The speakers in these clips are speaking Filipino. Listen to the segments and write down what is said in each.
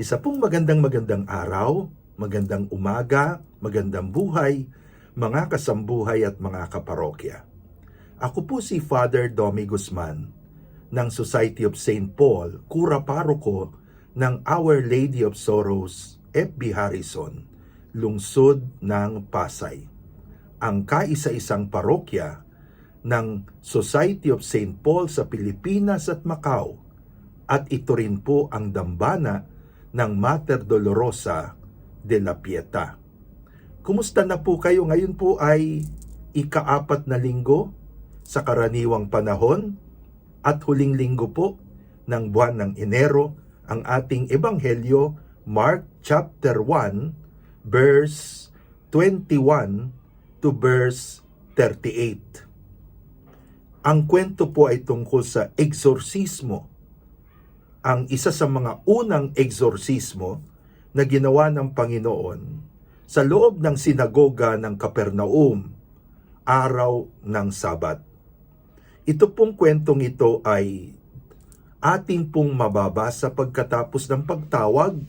Isa pong magandang araw, magandang umaga, magandang buhay, mga kasambuhay at mga kaparokya. Ako po si Father Domi Guzman ng Society of St. Paul, Cura Paroko ng Our Lady of Sorrows, FB Harrison, lungsod ng Pasay. Ang kaisa-isang parokya ng Society of St. Paul sa Pilipinas at Macau, at ito rin po ang dambana ng Mater Dolorosa de la Pieta. Kumusta na po kayo? Ngayon po ay ika-4 na linggo sa karaniwang panahon at huling linggo po ng buwan ng Enero. Ang ating ebanghelyo, Mark chapter 1, verse 21 to verse 38. Ang kwento po ay tungkol sa eksorsismo. Ang isa sa mga unang eksorsismo na ginawa ng Panginoon sa loob ng sinagoga ng Capernaum, araw ng Sabat. Ito pong kwentong ito ay ating pong mababasa pagkatapos ng pagtawag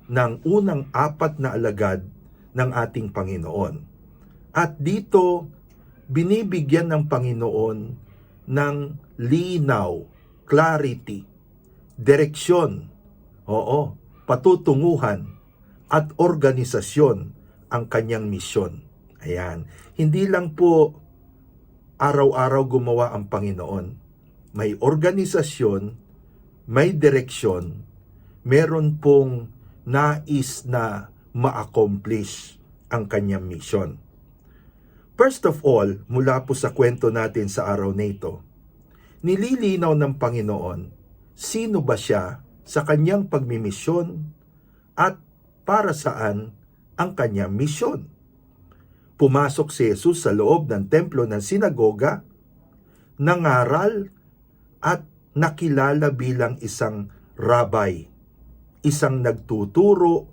ng unang 4 na alagad ng ating Panginoon. At dito, binibigyan ng Panginoon ng linaw, clarity, direksyon, patutunguhan at organisasyon ang kanyang misyon. Ayan, hindi lang po araw-araw gumawa ang Panginoon. May organisasyon, may direksyon, meron pong nais na ma-accomplish ang kanyang misyon. First of all, mula po sa kwento natin sa araw na ito, nililinaw ng Panginoon sino ba siya sa kanyang pagmimisyon at para saan ang kanyang misyon. Pumasok si Jesus sa loob ng templo ng sinagoga, nangaral at nakilala bilang isang rabay, isang nagtuturo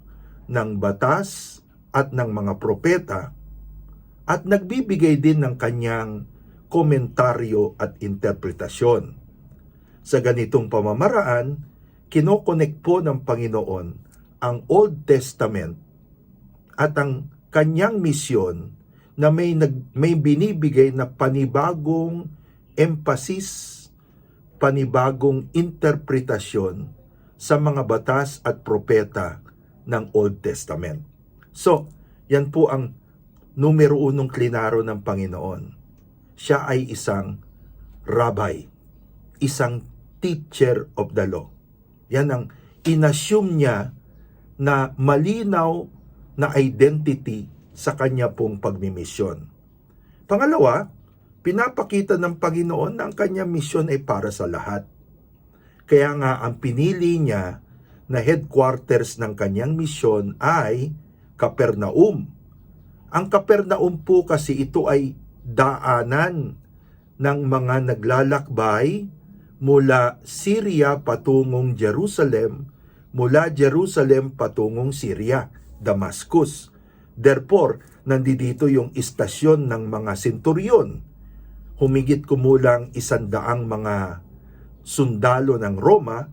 ng batas at ng mga propeta, at nagbibigay din ng kanyang komentaryo at interpretasyon. Sa ganitong pamamaraan, kinokonek po ng Panginoon ang Old Testament at ang kanyang misyon na may binibigay na panibagong emphasis, panibagong interpretasyon sa mga batas at propeta ng Old Testament. So, yan po ang numero 1 klinaro ng Panginoon. Siya ay isang rabay, isang teacher of the law. Yan ang inassume niya na malinaw na identity sa kanya pong pagmimisyon. Pangalawa, pinapakita ng Panginoon na ang kanyang misyon ay para sa lahat. Kaya nga ang pinili niya na headquarters ng kanyang misyon ay Capernaum. Ang Capernaum po kasi ito ay daanan ng mga naglalakbay mula Syria patungong Jerusalem, mula Jerusalem patungong Syria, Damascus. Therefore, nandito yung istasyon ng mga senturyon. Humigit kumulang 100 mga sundalo ng Roma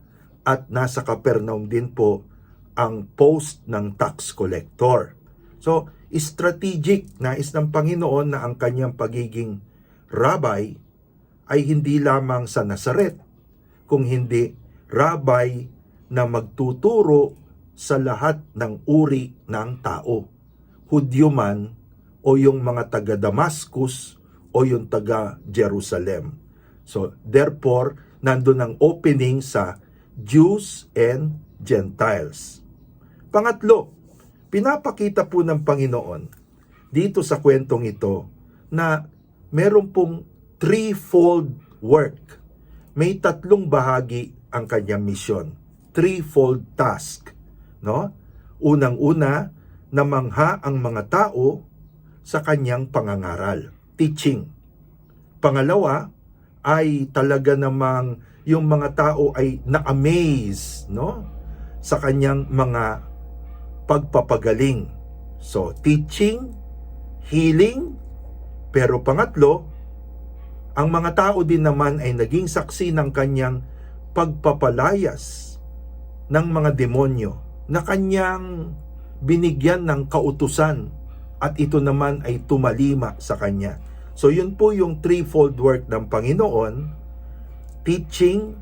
at nasa Capernaum din po ang post ng tax collector. So, strategic nais ng Panginoon na ang kanyang pagiging rabay ay hindi lamang sa Nazaret, kung hindi rabay na magtuturo sa lahat ng uri ng tao. Hudyo man o yung mga taga Damascus o yung taga Jerusalem. So therefore, nandun ang opening sa Jews and Gentiles. Pangatlo, pinapakita po ng Panginoon dito sa kwentong ito na meron pong threefold work. May 3 bahagi ang kanyang misyon. Threefold task. No? Unang-una, namangha ang mga tao sa kanyang pangangaral. Teaching. Pangalawa, ay talaga namang yung mga tao ay na-amaze, no? Sa kanyang mga pagpapagaling. So, teaching, healing, pero pangatlo, ang mga tao din naman ay naging saksi ng kanyang pagpapalayas ng mga demonyo na kanyang binigyan ng kautusan at ito naman ay tumalima sa kanya. So yun po yung threefold work ng Panginoon: teaching,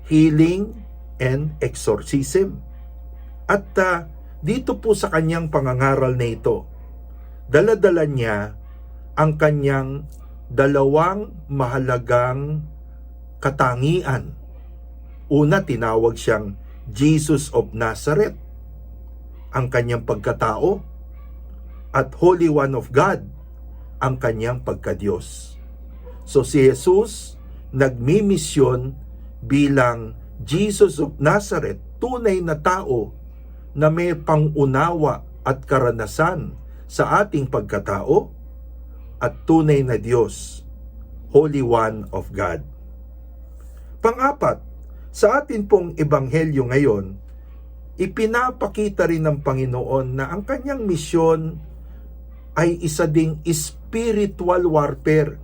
healing, and exorcism. At dito po sa kanyang pangangaral na ito, dala-dala niya ang kanyang dalawang mahalagang katangian. Una, tinawag siyang Jesus of Nazareth, ang kanyang pagkatao, at Holy One of God, ang kanyang pagkadiyos. So si Jesus nagmimisyon bilang Jesus of Nazareth, tunay na tao na may pangunawa at karanasan sa ating pagkatao, at tunay na Diyos, Holy One of God. Pang-apat, sa atin pong ebanghelyo ngayon, ipinapakita rin ng Panginoon na ang kanyang misyon ay isa ding spiritual warfare.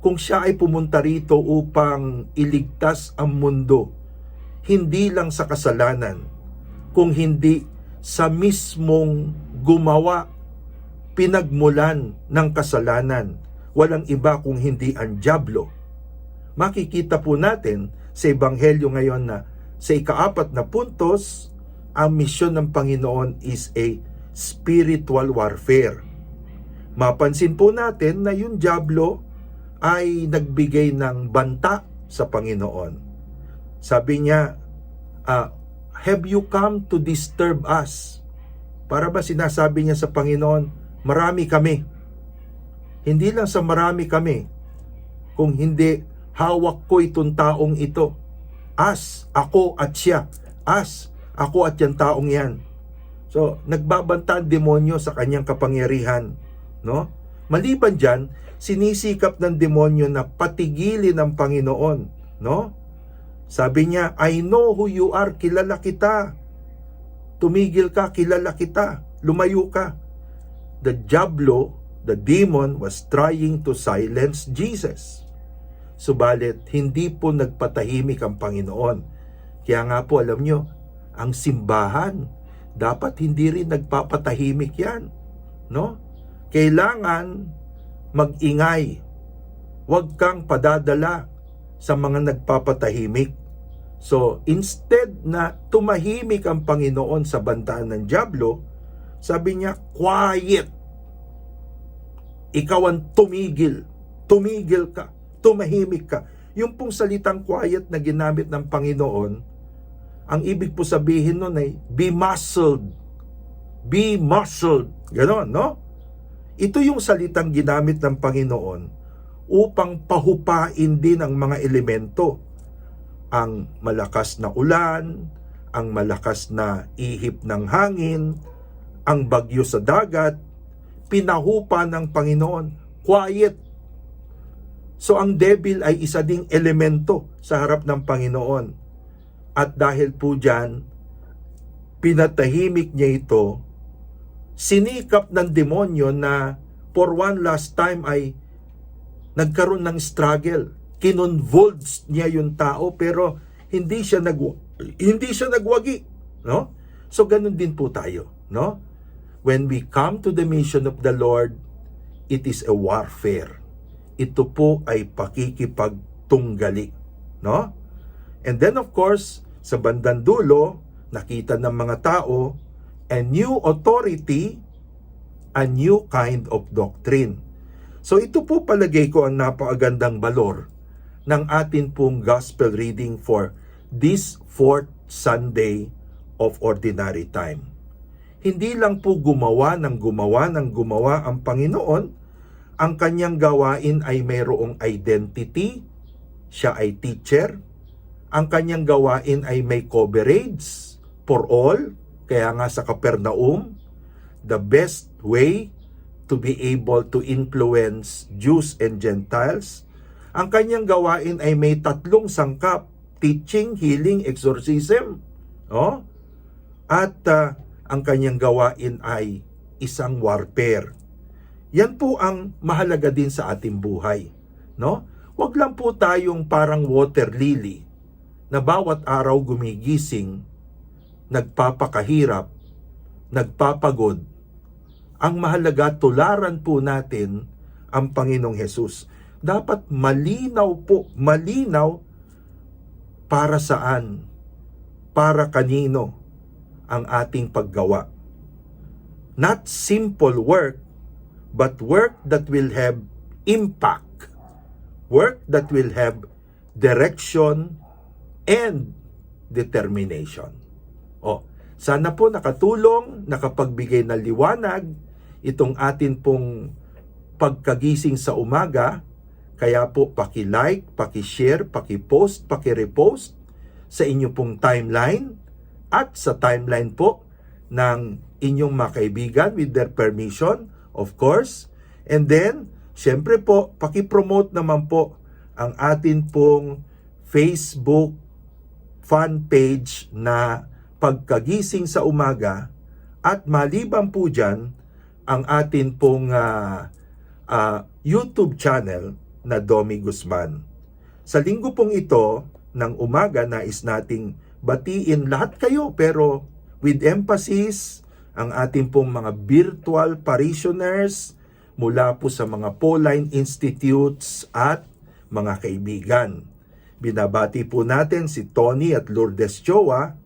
Kung siya ay pumunta rito upang iligtas ang mundo, hindi lang sa kasalanan, kung hindi sa mismong gumawa, pinagmulan ng kasalanan, walang iba kung hindi ang dyablo. Makikita po natin sa ebanghelyo ngayon na sa ika-4 na puntos, ang misyon ng Panginoon is a spiritual warfare. Mapansin po natin na yung dyablo ay nagbigay ng banta sa Panginoon. Sabi niya, have you come to disturb us? Para ba sinasabi niya sa Panginoon, marami kami. Hindi lang sa marami kami, kung hindi hawak ko itong taong ito. As, ako at siya. As, ako at yung taong yan. So, nagbabanta ang demonyo sa kanyang kapangyarihan. No? Maliban dyan, sinisikap ng demonyo na patigilin ang Panginoon. No? Sabi niya, I know who you are, kilala kita. Tumigil ka, kilala kita. Lumayo ka. The diablo, the demon, was trying to silence Jesus. Subalit, hindi po nagpatahimik ang Panginoon. Kaya nga po, alam nyo, ang simbahan, dapat hindi rin nagpapatahimik yan. No? Kailangan mag-ingay. Huwag kang padadala sa mga nagpapatahimik. So, instead na tumahimik ang Panginoon sa bantaan ng dyablo, sabi niya, quiet. Ikaw ang tumigil. Tumigil ka. Tumahimik ka. Yung pong salitang quiet na ginamit ng Panginoon, ang ibig po sabihin nun ay be muzzled. Be muzzled. Ganon, no? Ito yung salitang ginamit ng Panginoon upang pahupain din ang mga elemento. Ang malakas na ulan, ang malakas na ihip ng hangin, ang bagyo sa dagat, pinahupa ng Panginoon. Quiet. So ang devil ay isa ding elemento sa harap ng Panginoon. At dahil po dyan, pinatahimik niya ito, sinikap ng demonyo na for one last time ay nagkaroon ng struggle. Kinonvulsed niya yung tao pero hindi siya nagwagi, no? So ganun din po tayo, no? When we come to the mission of the Lord, it is a warfare. Ito po ay pakikipagtunggali, no? And then of course, sa bandang dulo, nakita ng mga tao a new authority, a new kind of doctrine. So ito po palagay ko ang napakagandang balor ng atin pong gospel reading for this 4th Sunday of Ordinary Time. Hindi lang po gumawa ang Panginoon, ang kanyang gawain ay mayroong identity, siya ay teacher, ang kanyang gawain ay may coverage for all, kaya nga sa Capernaum, the best way to be able to influence Jews and Gentiles. Ang kanyang gawain ay may 3 sangkap, teaching, healing, exorcism. Oh? At ang kanyang gawain ay isang warfare. Yan po ang mahalaga din sa ating buhay. No? Huwag lang po tayong parang water lily na bawat araw gumigising nagpapakahirap, nagpapagod. Ang mahalaga, tularan po natin ang Panginoong Hesus. Dapat malinaw po, malinaw para saan, para kanino ang ating paggawa. Not simple work, but work that will have impact. Work that will have direction and determination. Sana po nakatulong, nakapagbigay ng liwanag itong atin pong pagkagising sa umaga. Kaya po paki-like, paki-share, paki-post, paki-repost sa inyo pong timeline at sa timeline po ng inyong mga kaibigan with their permission, of course. And then, syempre po, paki-promote naman po ang atin pong Facebook fan page na Pagkagising sa Umaga, at maliban po dyan ang atin pong YouTube channel na Domi Guzman. Sa linggo pong ito ng umaga, nais nating batiin lahat kayo, pero with emphasis ang ating pong mga virtual parishioners mula po sa mga Pauline Institutes at mga kaibigan. Binabati po natin si Tony at Lourdes Choa,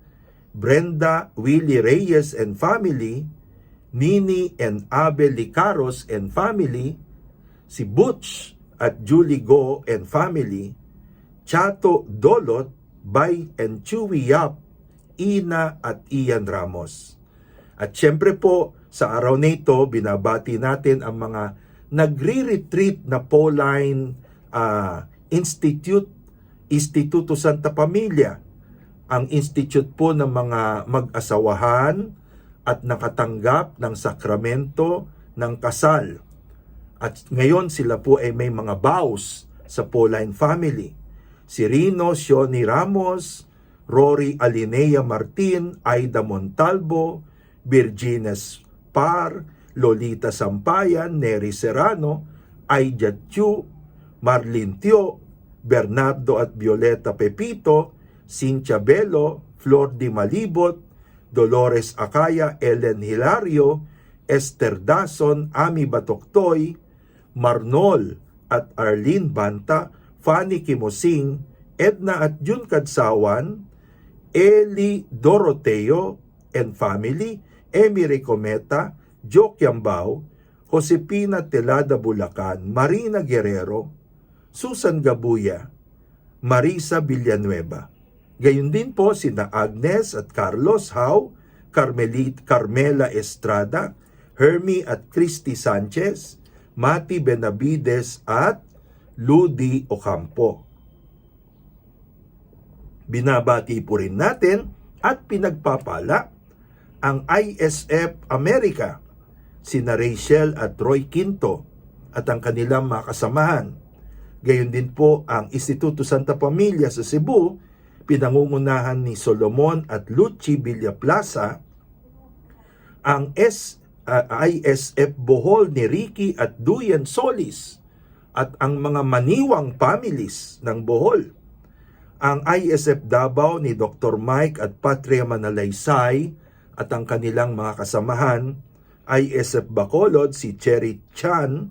Brenda Willie Reyes and family, Nini and Abel Licaros and family, si Butch at Julie Go and family, Chato Dolot, Bay and Chewy Yap, Ina at Ian Ramos. At syempre po, sa araw na ito, binabati natin ang mga nagre-retreat na Pauline Instituto Santa Familia, ang institute po ng mga mag-asawahan at nakatanggap ng sakramento ng kasal. At ngayon sila po ay may mga vows sa Pauline family. Si Rino Sioni Ramos, Rory Alinea Martin, Aida Montalvo, Virginia Par, Lolita Sampayan, Neri Serrano, Aida Chu, Marlene Tio, Bernardo at Violeta Pepito, Cynthia Bello, Flor Di Malibot, Dolores Acaya, Ellen Hilario, Esther Dason, Ami Batoktoy, Marnol at Arlene Banta, Fanny Kimosing, Edna at Jun Kadsawan, Eli Doroteo and family, Emily Cometa, Jo Kiambao, Josepina Telada Bulacan, Marina Guerrero, Susan Gabuya, Marisa Villanueva. Gayon din po sina Agnes at Carlos Hau, Carmela Estrada, Hermie at Christy Sanchez, Mati Benavides at Ludi Ocampo. Binabati po rin natin at pinagpapala ang ISF America, sina Rachel at Roy Quinto at ang kanilang mga kasamahan. Gayon din po ang Instituto Santa Familia sa Cebu, pinangungunahan ni Solomon at Luchi Villaplaza, ang ISF Bohol ni Ricky at Duyan Solis, at ang mga Maniwang families ng Bohol, ang ISF Davao ni Dr. Mike at Patria Manalaysay at ang kanilang mga kasamahan, ISF Bacolod si Cherry Tan,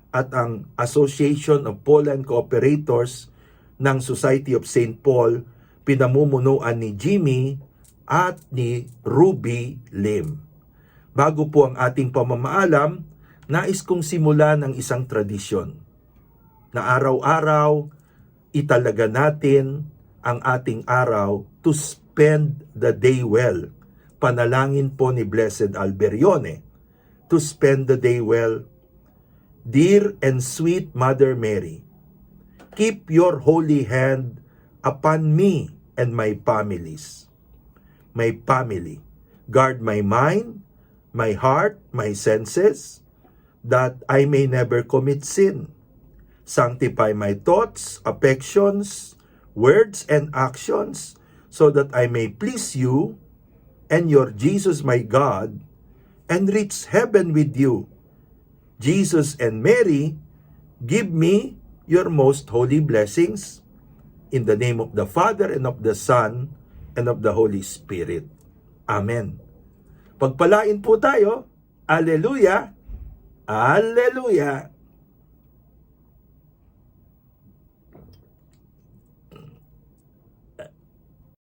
at ang Association of Pauline Cooperators ng Society of St. Paul, pinamumunuan ni Jimmy at ni Ruby Lim. Bago po ang ating pamamaalam, nais kong simulan ng isang tradisyon na araw-araw italaga natin ang ating araw to spend the day well. Panalangin po ni Blessed Alberione, to spend the day well. Dear and sweet Mother Mary, keep your holy hand upon me and my families. My family. Guard my mind, my heart, my senses, that I may never commit sin. Sanctify my thoughts, affections, words, and actions, so that I may please you and your Jesus my God, and reach heaven with you. Jesus and Mary, give me your most holy blessings. In the name of the Father, and of the Son, and of the Holy Spirit. Amen. Pagpalain po tayo. Alleluia. Alleluia.